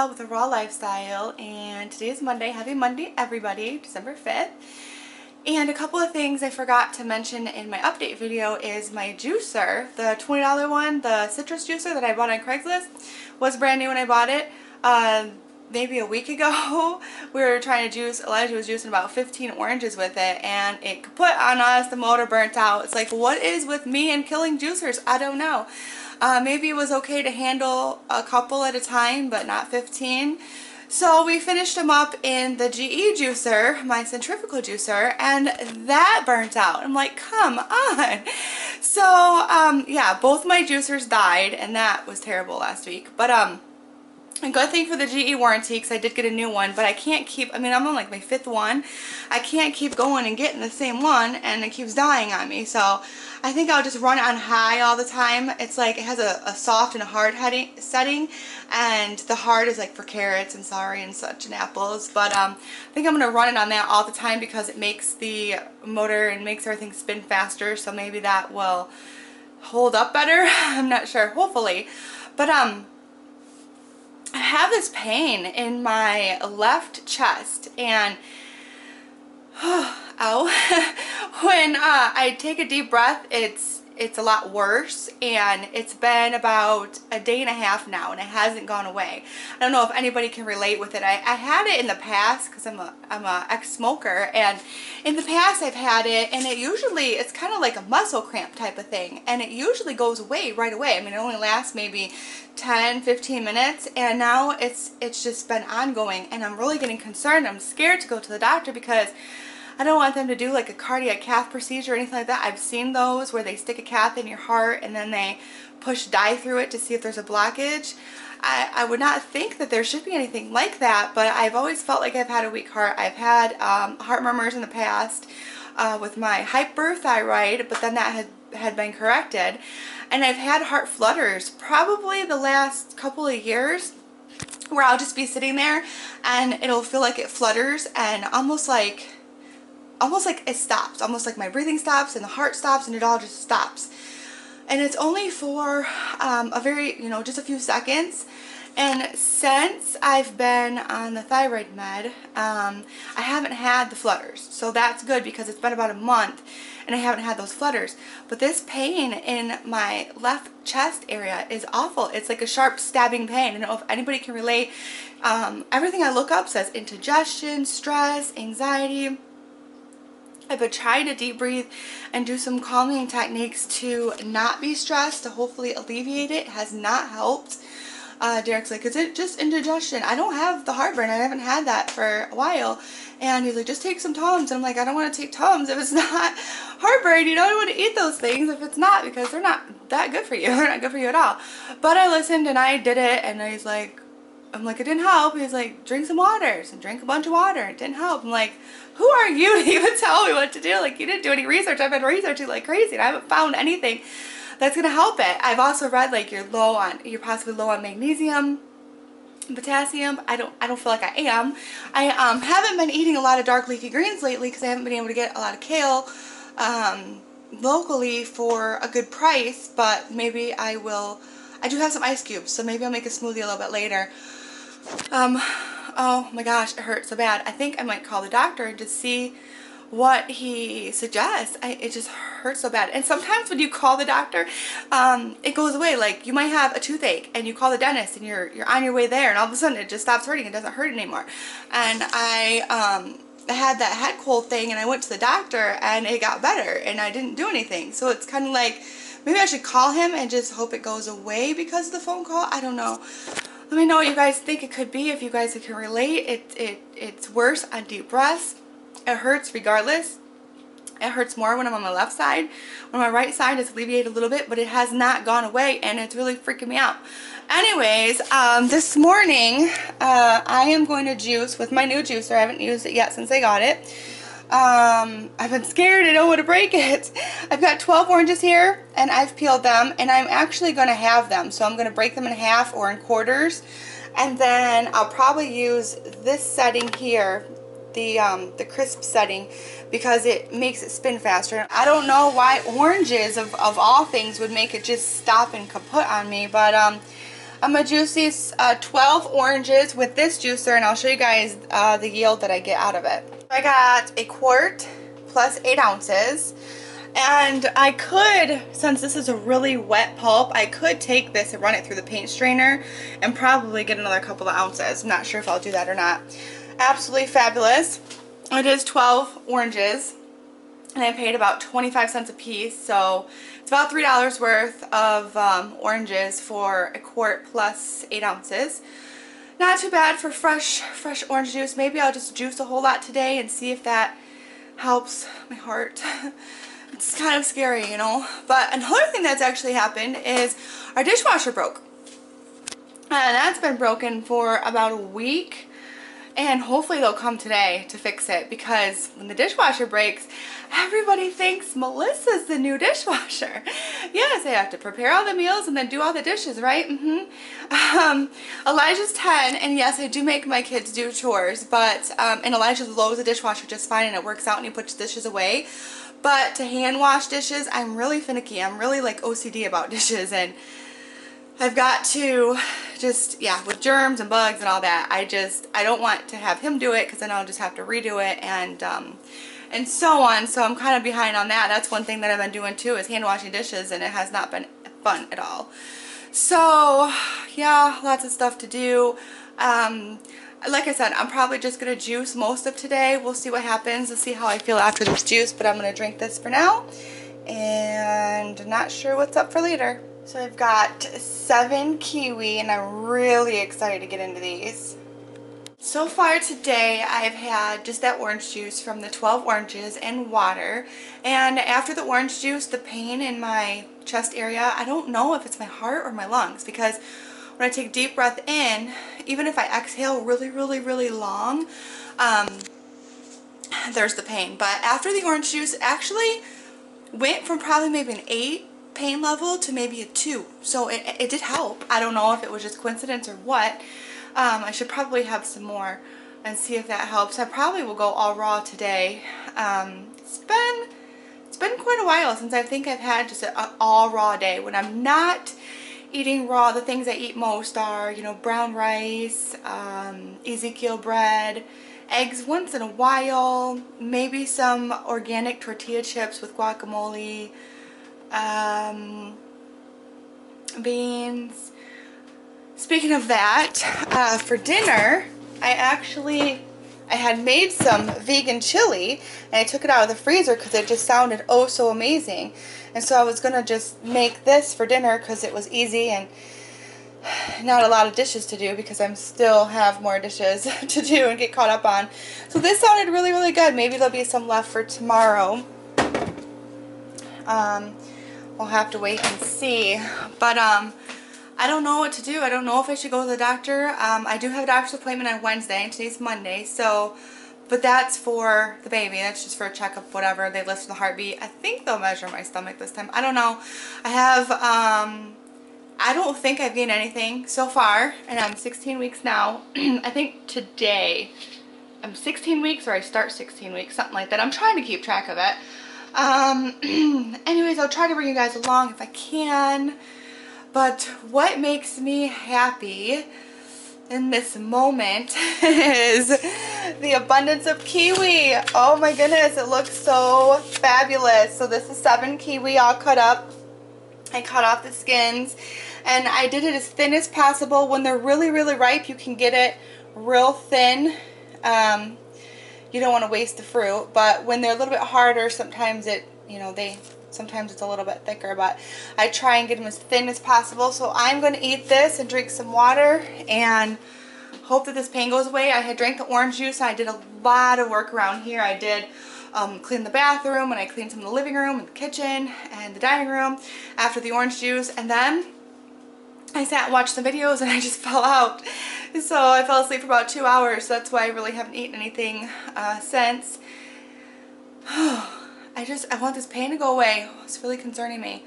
With a raw lifestyle, and today is Monday. Happy Monday, everybody. December 5th. And a couple of things I forgot to mention in my update video is my juicer, the $20 one, the citrus juicer that I bought on Craigslist, was brand new when I bought it. Maybe a week ago, we were trying to juice. Elijah was juicing about 15 oranges with it, and it kaput on us. The motor burnt out. It's like, what is with me and killing juicers? I don't know. Maybe it was okay to handle a couple at a time, but not 15. So we finished them up in the GE juicer, my centrifugal juicer, and that burnt out. I'm like, come on. So, yeah, both my juicers died, and that was terrible last week. But, a good thing for the GE warranty, because I did get a new one, but I can't keep, I mean, I'm on like my 5th one. I can't keep going and getting the same one, and it keeps dying on me. So I think I'll just run it on high all the time. It's like, it has a soft and a hard setting, and the hard is like for carrots and celery and such and apples. But I think I'm going to run it on that all the time because it makes the motor and makes everything spin faster. So maybe that will hold up better. I'm not sure, hopefully. But I have this pain in my left chest, and ow, when I take a deep breath, it's a lot worse, and it's been about a day and a half now, and it hasn't gone away. I don't know if anybody can relate with it. I had it in the past because I'm a ex-smoker, and in the past I've had it, and it's kind of like a muscle cramp type of thing, and it usually goes away right away. I mean, it only lasts maybe 10-15 minutes, and now it's just been ongoing, and I'm really getting concerned. I'm scared to go to the doctor because I don't want them to do like a cardiac cath procedure or anything like that. I've seen those where they stick a cath in your heart and then they push dye through it to see if there's a blockage. I would not think that there should be anything like that, but I've always felt like I've had a weak heart. I've had heart murmurs in the past with my hyperthyroid, but then that had been corrected. And I've had heart flutters probably the last couple of years, where I'll just be sitting there and it'll feel like it flutters, and almost like it stops, almost like my breathing stops and the heart stops, and it all just stops. And it's only for a very, just a few seconds. And since I've been on the thyroid med, I haven't had the flutters. So that's good because it's been about a month and I haven't had those flutters. But this pain in my left chest area is awful. It's like a sharp stabbing pain. I don't know if anybody can relate. Everything I look up says indigestion, stress, anxiety. I've been trying to deep breathe and do some calming techniques to not be stressed, to hopefully alleviate it. It has not helped. Derek's like, is it just indigestion? I don't have the heartburn. I haven't had that for a while. And he's like, just take some Tums. And I'm like, I don't want to take Tums if it's not heartburn. I don't want to eat those things if it's not, because they're not that good for you. They're not good for you at all. But I listened and I did it, and he's like, I'm like, it didn't help. He's like, drink some water. So drink a bunch of water. It didn't help. I'm like, who are you to even tell me what to do? Like, you didn't do any research. I've been researching like crazy, and I haven't found anything that's going to help it. I've also read like you're possibly low on magnesium, potassium. I don't feel like I am. I haven't been eating a lot of dark leafy greens lately because I haven't been able to get a lot of kale locally for a good price, but maybe I will. I do have some ice cubes, so maybe I'll make a smoothie a little bit later. Oh my gosh, it hurts so bad. I think I might call the doctor and just see what he suggests. It just hurts so bad. And sometimes when you call the doctor, it goes away. Like, you might have a toothache and you call the dentist and you're on your way there, and all of a sudden it just stops hurting. It doesn't hurt anymore. And I had that head cold thing, and I went to the doctor and it got better, and I didn't do anything. So it's kind of like, maybe I should call him and just hope it goes away because of the phone call. I don't know. Let me know what you guys think it could be, if you guys can relate. It's worse on deep breaths. It hurts regardless. It hurts more when I'm on my left side. On my right side, it's alleviated a little bit, but it has not gone away, and it's really freaking me out. Anyways, this morning, I am going to juice with my new juicer. I haven't used it yet since I got it. I've been scared. I don't want to break it. I've got 12 oranges here, and I've peeled them, and I'm actually going to halve them. So I'm going to break them in half or in quarters, And then I'll probably use this setting here, the crisp setting, because it makes it spin faster. I don't know why oranges of all things would make it just stop and kaput on me, but I'm gonna juice these 12 oranges with this juicer, and I'll show you guys the yield that I get out of it. I got a quart plus 8 ounces. And I could, since this is a really wet pulp, I could take this and run it through the paint strainer and probably get another couple of ounces. I'm not sure if I'll do that or not. Absolutely fabulous. It is 12 oranges, and I paid about 25 cents a piece, so it's about $3 worth of oranges for a quart plus 8 ounces. Not too bad for fresh orange juice. Maybe I'll just juice a whole lot today and see if that helps my heart. It's kind of scary, you know. But another thing that's actually happened is our dishwasher broke. And that's been broken for about a week. And hopefully they'll come today to fix it, because when the dishwasher breaks, everybody thinks Melissa's the new dishwasher. Yes, I have to prepare all the meals and then do all the dishes, right? Elijah's 10, and yes, I do make my kids do chores, but and Elijah loads the dishwasher just fine, and it works out, and he puts dishes away. But to hand wash dishes, I'm really finicky. I'm really like OCD about dishes, and I've got to just, yeah, with germs and bugs and all that, I don't want to have him do it, because then I'll just have to redo it and so on. So I'm kind of behind on that. That's one thing that I've been doing too, is hand washing dishes, and it has not been fun at all. So yeah, lots of stuff to do. Like I said, I'm probably just going to juice most of today. We'll see what happens. We'll see how I feel after this juice, but I'm going to drink this for now, and not sure what's up for later. So I've got 7 kiwi, and I'm really excited to get into these. So far today, I've had just that orange juice from the 12 oranges and water. And after the orange juice, the pain in my chest area, I don't know if it's my heart or my lungs, because when I take a deep breath in, even if I exhale really, really, really long, there's the pain. But after the orange juice, it actually went from probably maybe an 8 pain level to maybe a 2. So it did help. I don't know if it was just coincidence or what. I should probably have some more and see if that helps. I probably will go all raw today. It's been quite a while since I think I've had just an all raw day. When I'm not eating raw, the things I eat most are, you know, brown rice, Ezekiel bread, eggs once in a while, maybe some organic tortilla chips with guacamole, beans. Speaking of that, for dinner, I had made some vegan chili, and I took it out of the freezer because it just sounded oh so amazing. And so I was going to just make this for dinner because it was easy and not a lot of dishes to do, because I still have more dishes to do and get caught up on. So this sounded really, really good. Maybe there'll be some left for tomorrow. We'll have to wait and see. But I don't know what to do. I don't know if I should go to the doctor. I do have a doctor's appointment on Wednesday, and today's Monday, so, but that's for the baby. That's just for a checkup, whatever. They listen to the heartbeat. I think they'll measure my stomach this time. I don't know. I have, I don't think I've gained anything so far, and I'm 16 weeks now. I think today I'm 16 weeks, or I start 16 weeks, something like that. I'm trying to keep track of it. Anyways, I'll try to bring you guys along if I can. But what makes me happy in this moment is the abundance of kiwi. Oh my goodness, it looks so fabulous. So this is 7 kiwi all cut up. I cut off the skins, and I did it as thin as possible. When they're really, really ripe, you can get it real thin. You don't want to waste the fruit, but when they're a little bit harder, sometimes it, you know, sometimes it's a little bit thicker, but I try and get them as thin as possible. So I'm going to eat this and drink some water and hope that this pain goes away. I had drank the orange juice, and I did a lot of work around here. I did clean the bathroom, and I cleaned some of the living room and the kitchen and the dining room after the orange juice, and then I sat and watched the videos, and I just fell out. So I fell asleep for about 2 hours. So that's why I really haven't eaten anything since. I want this pain to go away. It's really concerning me.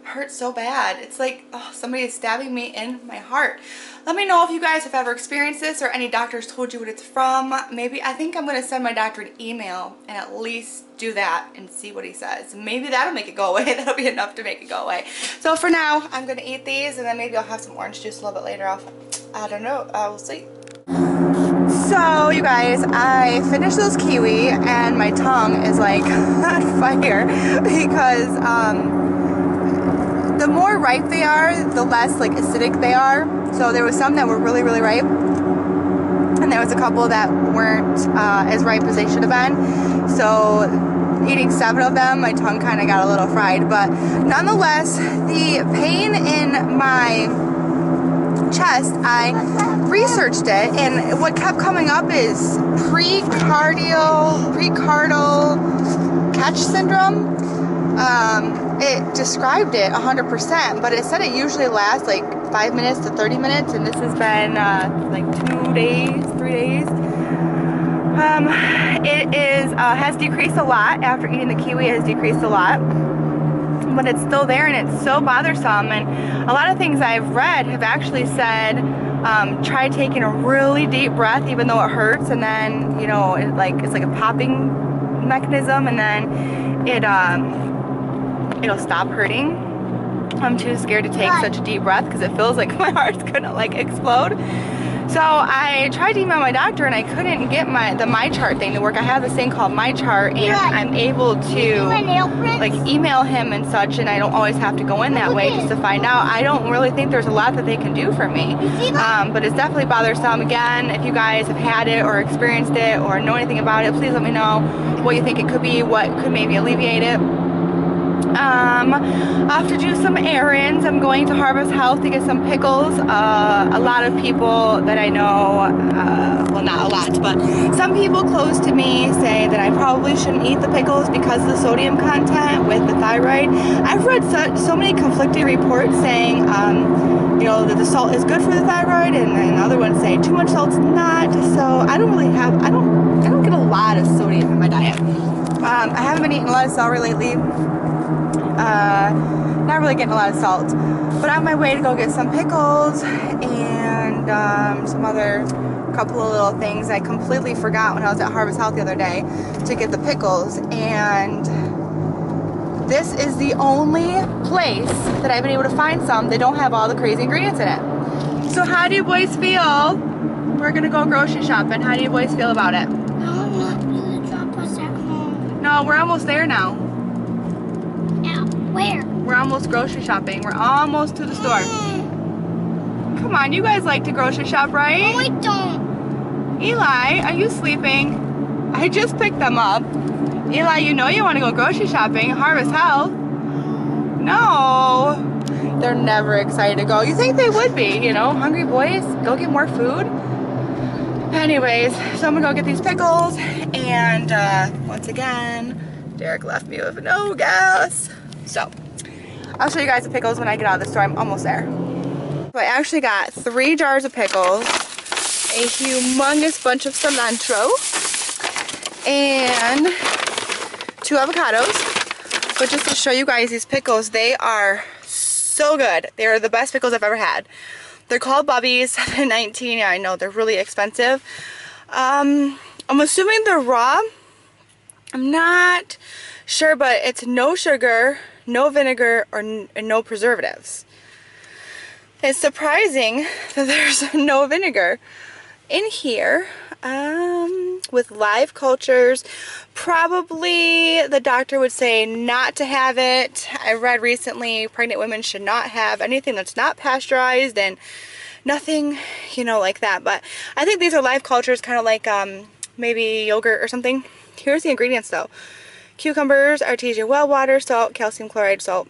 hurts so bad. It's like, oh, somebody is stabbing me in my heart. Let me know if you guys have ever experienced this or any doctors told you what it's from. Maybe, I think I'm going to send my doctor an email and at least do that and see what he says. Maybe that'll make it go away. That'll be enough to make it go away. So for now, I'm going to eat these and then maybe I'll have some orange juice a little bit later off. I don't know. We'll see. So you guys, I finished those kiwi and my tongue is like on fire because the more ripe they are, the less like acidic they are. So there was some that were really, really ripe, and there was a couple that weren't as ripe as they should have been. So eating 7 of them, my tongue kind of got a little fried. But nonetheless, the pain in my chest, I researched it, and what kept coming up is precardal catch syndrome. It described it 100%, but it said it usually lasts like 5 minutes to 30 minutes, and this has been like 2 days, 3 days. It is has decreased a lot after eating the kiwi. It has decreased a lot, but it's still there and it's so bothersome. And a lot of things I've read have actually said try taking a really deep breath even though it hurts, and then, you know, it's like a popping mechanism, and then it'll stop hurting. I'm too scared to take such a deep breath because it feels like my heart's gonna like explode. So I tried to email my doctor and I couldn't get the MyChart thing to work. I have this thing called MyChart, and I'm able to like email him and such, and I don't always have to go in that way just to find out. I don't really think there's a lot that they can do for me, but it's definitely bothersome. Again, if you guys have had it or experienced it or know anything about it, please let me know what you think it could be, what could maybe alleviate it. I have to do some errands. I'm going to Harvest Health to get some pickles. A lot of people that I know, well, not a lot, but some people close to me say that I probably shouldn't eat the pickles because of the sodium content with the thyroid. I've read so many conflicting reports saying, you know, that the salt is good for the thyroid, and then other ones say too much salt's not. So I don't really have, I don't get a lot of sodium in my diet. I haven't been eating a lot of celery lately. Not really getting a lot of salt, but on my way to go get some pickles and some other couple of little things. I completely forgot when I was at Harvest Health the other day to get the pickles, and this is the only place that I've been able to find some that don't have all the crazy ingredients in it. So how do you boys feel? We're gonna go grocery shopping. How do you boys feel about it? I'm not gonna drop us at home. No, we're almost there now. Where? We're almost grocery shopping. We're almost to the store. Come on, you guys like to grocery shop, right? No, I don't. Eli, are you sleeping? I just picked them up. Eli, you know you want to go grocery shopping. Harvest Health. No. They're never excited to go. You think they would be, you know? Hungry boys, go get more food. Anyways, so I'm going to go get these pickles. And once again, Derek left me with no gas. So, I'll show you guys the pickles when I get out of the store. I'm almost there. So I actually got 3 jars of pickles, a humongous bunch of cilantro, and 2 avocados. But just to show you guys these pickles, they are so good. They are the best pickles I've ever had. They're called Bubbies, $7.19. Yeah, I know, they're really expensive. I'm assuming they're raw. I'm not sure, but it's no sugar, no vinegar, or no preservatives. It's surprising that there's no vinegar in here. With live cultures, probably the doctor would say not to have it. I read recently pregnant women should not have anything that's not pasteurized and nothing, you know, like that. But I think these are live cultures, kind of like maybe yogurt or something. Here's the ingredients though. Cucumbers, artesian well water, salt, calcium chloride, salt,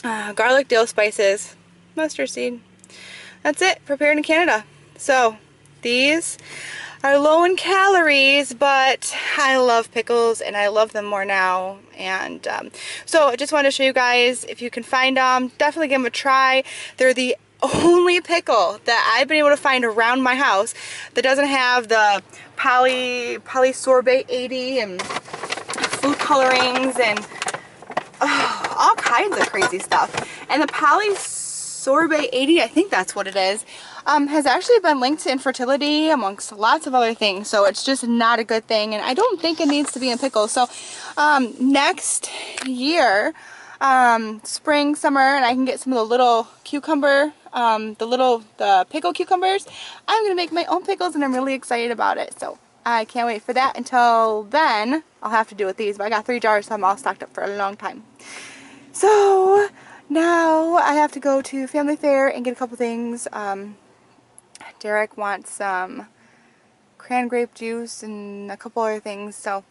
garlic, dill, spices, mustard seed. That's it, prepared in Canada. So these are low in calories, but I love pickles and I love them more now. And so I just wanted to show you guys, if you can find them, definitely give them a try. They're the only pickle that I've been able to find around my house that doesn't have the polysorbate 80 and food colorings and all kinds of crazy stuff. And the polysorbate 80, I think that's what it is, has actually been linked to infertility amongst lots of other things. So it's just not a good thing. And I don't think it needs to be in pickles. So next year, spring, summer, and I can get some of the little cucumber, the pickle cucumbers, I'm going to make my own pickles, and I'm really excited about it. So I can't wait for that. Until then, I'll have to do with these, but I got 3 jars, so I'm all stocked up for a long time. So now I have to go to Family Fair and get a couple things. Derek wants some cran grape juice and a couple other things, so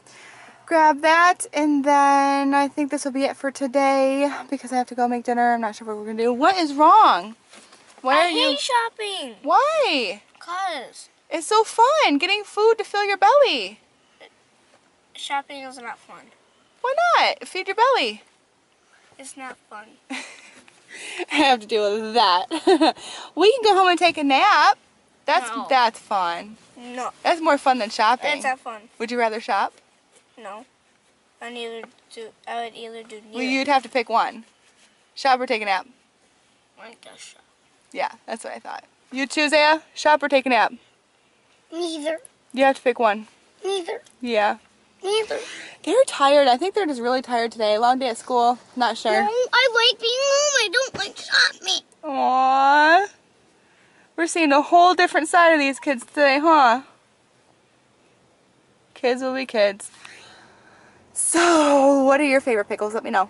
grab that, and then I think this will be it for today because I have to go make dinner. I'm not sure what we're gonna do. What is wrong? Why are you? I hate shopping. Why? Cause It's so fun getting food to fill your belly. shopping is not fun. Why not? Feed your belly. It's not fun. I have to deal with that. We can go home and take a nap. No. That's fun. No, That's more fun than shopping. it's not fun. Would you rather shop? No, I would either do neither. Well, you'd have to pick one. Shop or take a nap. I guess shop. Yeah, that's what I thought. You too, Zaya? Shop or take a nap? Neither. You have to pick one. Neither. Yeah. Neither. They're tired. I think they're just really tired today. Long day at school. Not sure. No, I like being home. I don't like shopping. Aww. We're seeing a whole different side of these kids today, huh? Kids will be kids. So, what are your favorite pickles? Let me know.